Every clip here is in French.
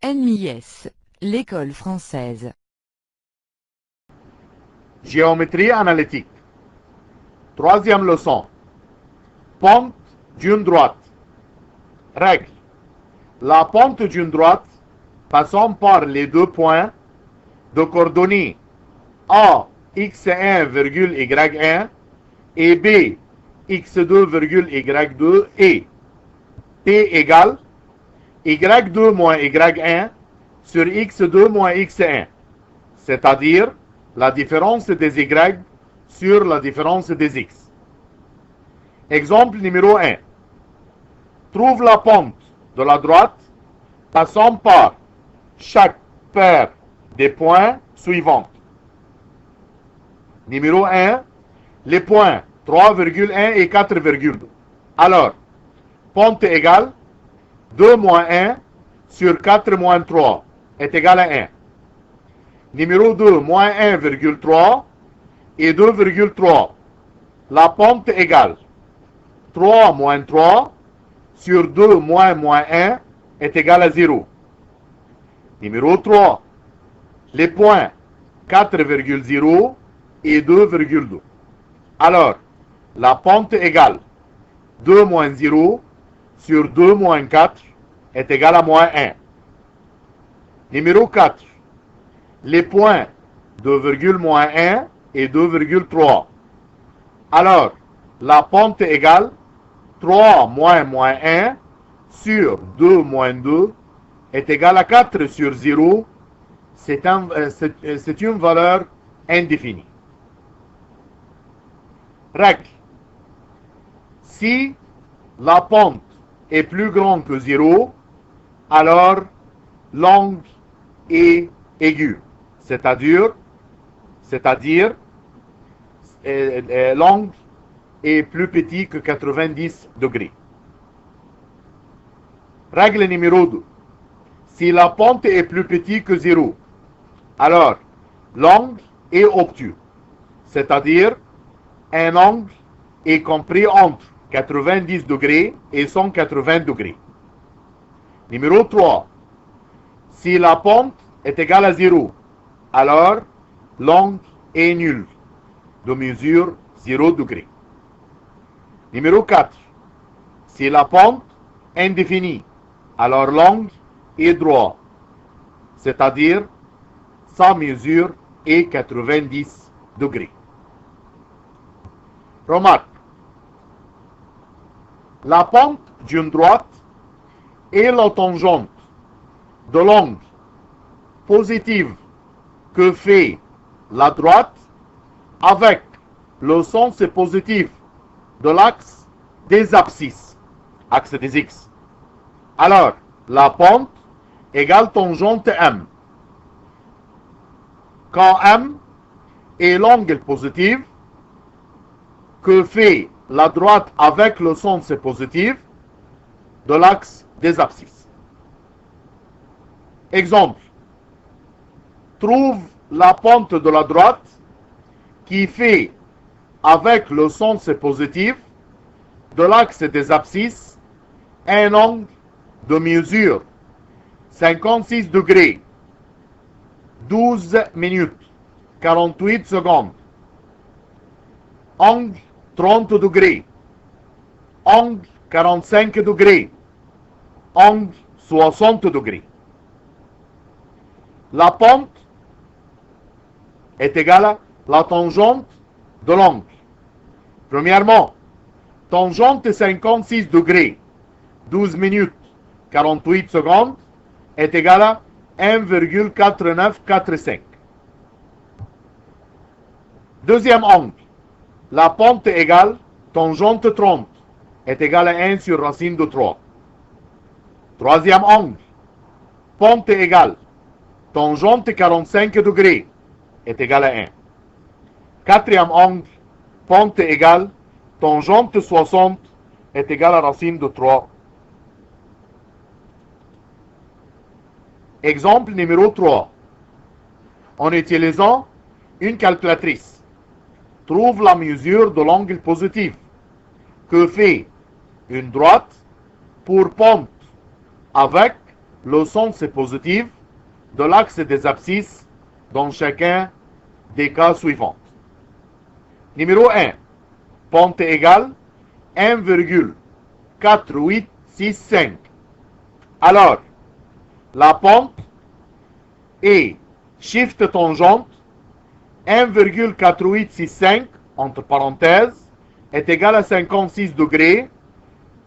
NIS, l'école française. Géométrie analytique. Troisième leçon. Pente d'une droite. Règle. La pente d'une droite passant par les deux points de coordonnées A, x1, y1 et B, x2, y2 et P égale y2 moins y1 sur x2 moins x1, c'est-à-dire la différence des y sur la différence des x. Exemple numéro 1. Trouve la pente de la droite passant par chaque paire des points suivants. Numéro 1, les points 3,1 et 4,2. Alors, pente égale 2 moins 1 sur 4 moins 3 est égal à 1. Numéro 2, moins 1,3 et 2,3. La pente égale 3 moins 3 sur 2 moins 1 est égal à 0. Numéro 3, les points 4,0 et 2,2. Alors, la pente égale 2 moins 0 sur 2 moins 4 est égal à moins 1. Numéro 4, les points 2,1 et 2,3. Alors, la pente égale 3 moins 1 sur 2 moins 2 est égal à 4 sur 0. C'est une valeur indéfinie. Règle. Si la pente est plus grande que 0, alors l'angle est aigu. C'est-à-dire l'angle est plus petit que 90 degrés. Règle numéro 2. Si la pente est plus petite que 0, alors l'angle est obtus. C'est-à-dire un angle est compris entre 90 degrés et 180 degrés. Numéro 3. Si la pente est égale à 0, alors l'angle est nul, de mesure 0 degré. Numéro 4. Si la pente est indéfinie, alors l'angle est droit, c'est-à-dire sa mesure est 90 degrés. Remarque. La pente d'une droite est la tangente de l'angle positif que fait la droite avec le sens positif de l'axe des abscisses, axe des x. Alors, la pente égale tangente M. Quand M est l'angle positif que fait la droite avec le sens positif de l'axe des abscisses. Exemple. Trouve la pente de la droite qui fait avec le sens positif de l'axe des abscisses un angle de mesure 56 degrés, 12 minutes, 48 secondes. Angle 30 degrés, angle 45 degrés, angle 60 degrés. La pente est égale à la tangente de l'angle. Premièrement, tangente 56 degrés, 12 minutes, 48 secondes est égale à 1,4945. Deuxième angle. La pente égale tangente 30 est égale à 1 sur racine de 3. Troisième angle. Pente égale tangente 45 degrés est égale à 1. Quatrième angle. Pente égale tangente 60 est égale à racine de 3. Exemple numéro 3. En utilisant une calculatrice, trouve la mesure de l'angle positif que fait une droite pour pente avec le sens positif de l'axe des abscisses dans chacun des cas suivants. Numéro 1. Pente égale 1,4865. Alors, la pente est shift tangente 1,4865 entre parenthèses est égal à 56 degrés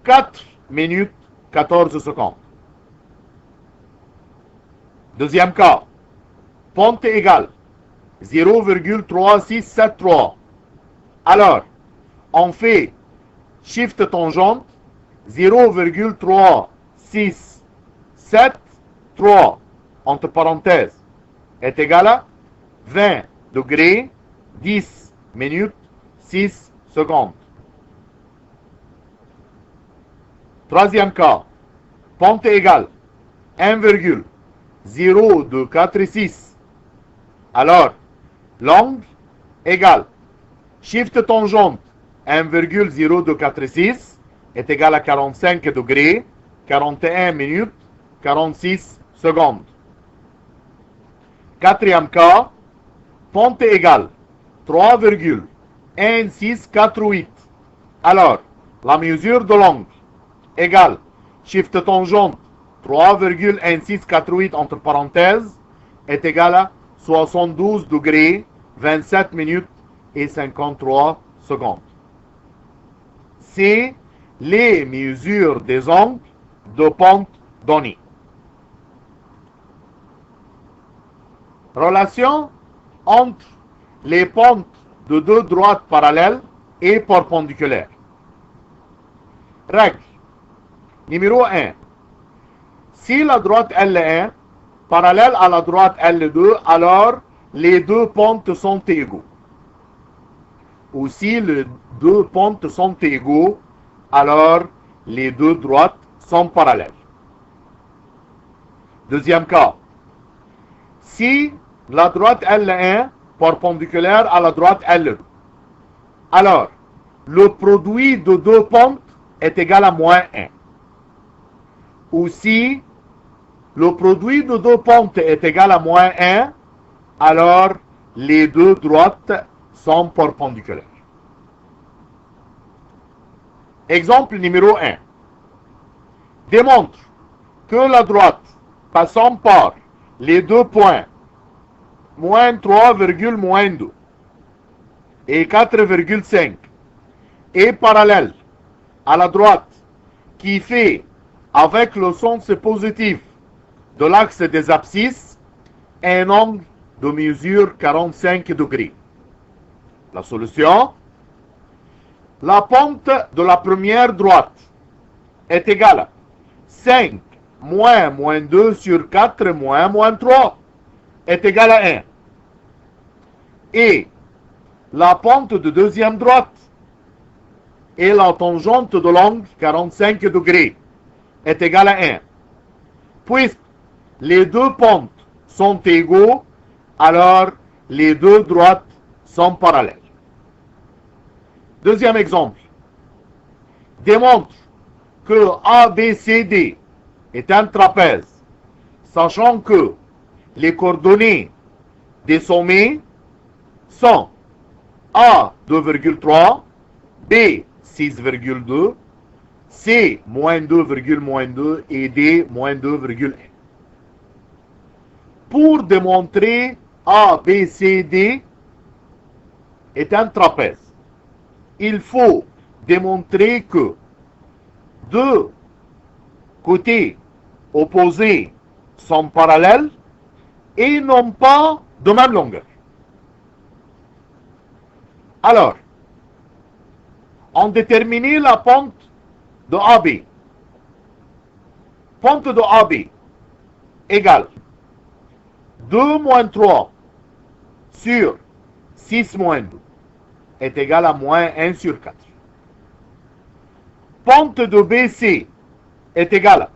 4 minutes 14 secondes. Deuxième cas, pente égale 0,3673. Alors, on fait shift tangente 0,3673 entre parenthèses est égal à 20 degrés 10 minutes 6 secondes. Troisième cas, pente égale 1,0246. Alors, l'angle égale shift tangente 1,0246 est égal à 45 degrés 41 minutes 46 secondes. Quatrième cas, pente égale 3,1648. Alors, la mesure de l'angle égale shift tangente 3,1648 entre parenthèses est égal à 72 degrés 27 minutes et 53 secondes. C'est les mesures des angles de pente donnés. Relation entre les pentes de deux droites parallèles et perpendiculaires. Règle numéro 1. Si la droite L1 parallèle à la droite L2, alors les deux pentes sont égaux. Ou si les deux pentes sont égaux, alors les deux droites sont parallèles. Deuxième cas. Si la droite L1 perpendiculaire à la droite L2, alors le produit de deux pentes est égal à moins 1. Ou si le produit de deux pentes est égal à moins 1, alors les deux droites sont perpendiculaires. Exemple numéro 1. Démontre que la droite passant par les deux points moins 3,2 et 4,5 est parallèle à la droite qui fait avec le sens positif de l'axe des abscisses un angle de mesure 45 degrés. La solution, la pente de la première droite est égale à 5 moins 2 sur 4 moins 3 est égal à 1. Et la pente de deuxième droite et la tangente de l'angle 45 degrés est égale à 1. Puisque les deux pentes sont égaux, alors les deux droites sont parallèles. Deuxième exemple. Démontre que ABCD est un trapèze, sachant que les coordonnées des sommets sont A 2,3, B 6,2, C moins 2,2 et D moins 2,1. Pour démontrer ABCD est un trapèze, il faut démontrer que deux côtés opposés sont parallèles et non pas de même longueur. Alors, on détermine la pente de AB. Pente de AB égale 2 moins 3 sur 6 moins 2 est égal à moins 1 sur 4. Pente de BC est égale à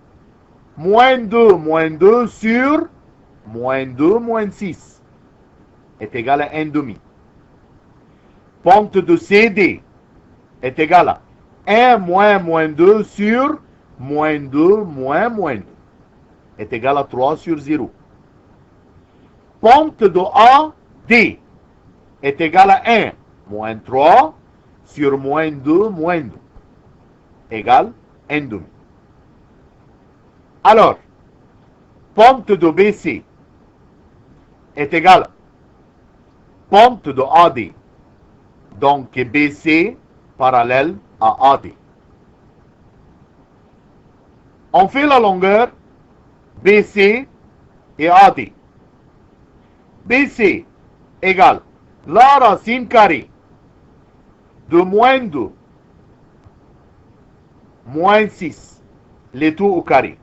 moins 2 sur moins 2 moins 6 est égal à 1 demi. Pente de CD est égale à 1 moins 2 sur moins 2 moins 2 est égal à 3 sur 0. Pente de AD est égal à 1 moins 3 sur moins 2 moins 2 égale 1 demi. Alors, pente de BC est égale à pente de AD. Donc BC parallèle à AD. On fait la longueur BC et AD. BC égale la racine carrée de moins 2 moins 6 les tout au carré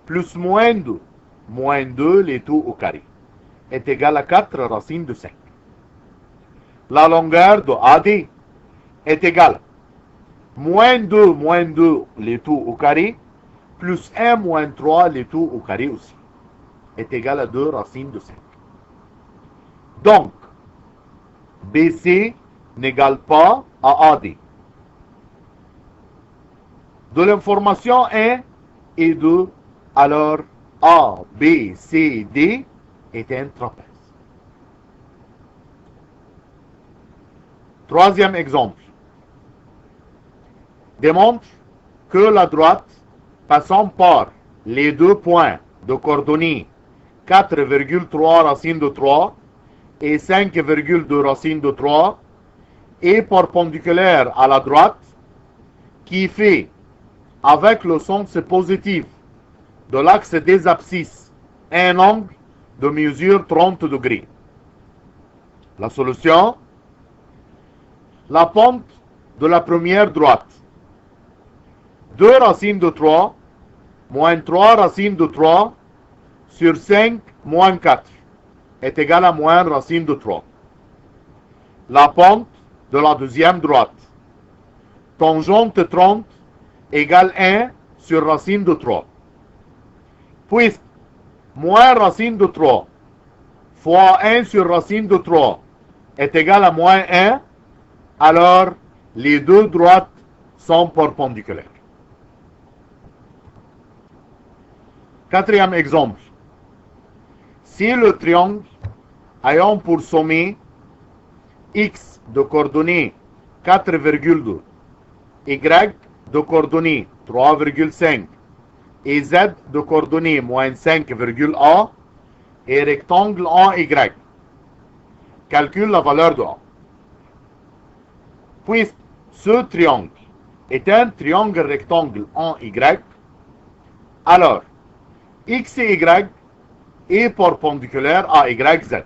plus moins 2 moins 2 les tout au carré est égal à 4 racines de 5. La longueur de AD est égale à moins 2 les tout au carré plus 1 moins 3 les tout au carré aussi est égal à 2 racines de 5. Donc, BC n'égale pas à AD. De l'information 1 et 2, alors A, B, C, D est un trapèze. Troisième exemple. Démontre que la droite passant par les deux points de coordonnées 4,3 racine de 3 et 5,2 racine de 3 est perpendiculaire à la droite qui fait avec le sens positif de l'axe des abscisses un angle de mesure 30 degrés. La solution, la pente de la première droite, 2 racines de 3 moins 3 racines de 3 sur 5 moins 4 est égal à moins racine de 3. La pente de la deuxième droite, tangente 30 égale 1 sur racine de 3. Puisque moins racine de 3 fois 1 sur racine de 3 est égal à moins 1, alors les deux droites sont perpendiculaires. Quatrième exemple. Si le triangle ayant pour sommet x de coordonnées 4,2, y de coordonnées 3,5 et z de coordonnées moins 5,a et rectangle en y, calcule la valeur de a. Puisque ce triangle est un triangle rectangle en y, alors x et y est perpendiculaire à yz.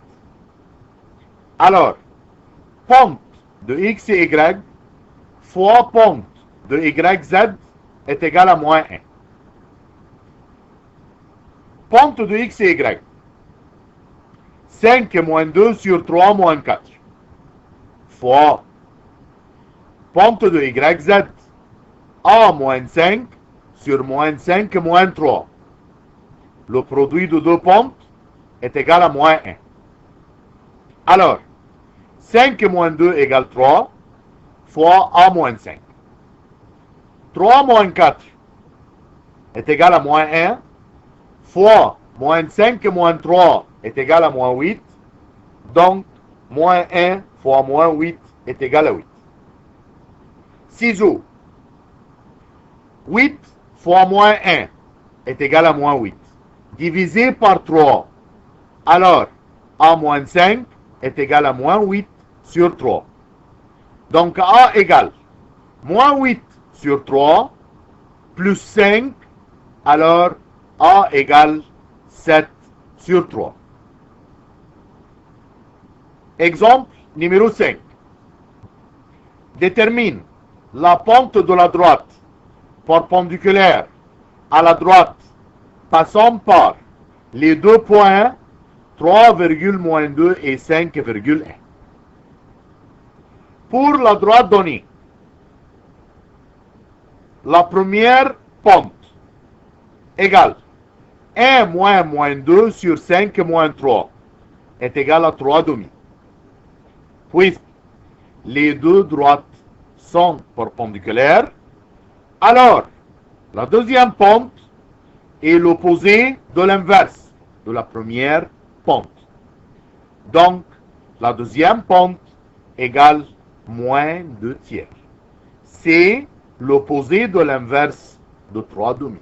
Alors, pente de x et y fois pente de yz est égal à moins 1. Pente de x et y, 5 moins 2 sur 3 moins 4, fois pente de yz, a moins 5 sur moins 5 moins 3. Le produit de deux pentes est égal à moins 1. Alors, 5 moins 2 égale 3 fois a moins 5. 3 moins 4 est égal à moins 1 fois moins 5 moins 3 est égal à moins 8. Donc, moins 1 fois moins 8 est égal à 8. Ciseaux. 8 fois moins 1 est égal à moins 8. Divisé par 3. Alors, a moins 5 est égal à moins 8 sur 3. Donc, a égale moins 8 sur 3 plus 5. Alors, a égale 7 sur 3. Exemple numéro 5. Détermine la pente de la droite perpendiculaire à la droite passant par les deux points 3,-2 et 5,1. Pour la droite donnée, la première pente égale 1 moins moins 2 sur 5 moins 3 est égal à 3 demi. Puisque les deux droites sont perpendiculaires, alors la deuxième pente est l'opposé de l'inverse de la première pente. Donc, la deuxième pente égale moins 2 tiers. C'est l'opposé de l'inverse de 3 demi.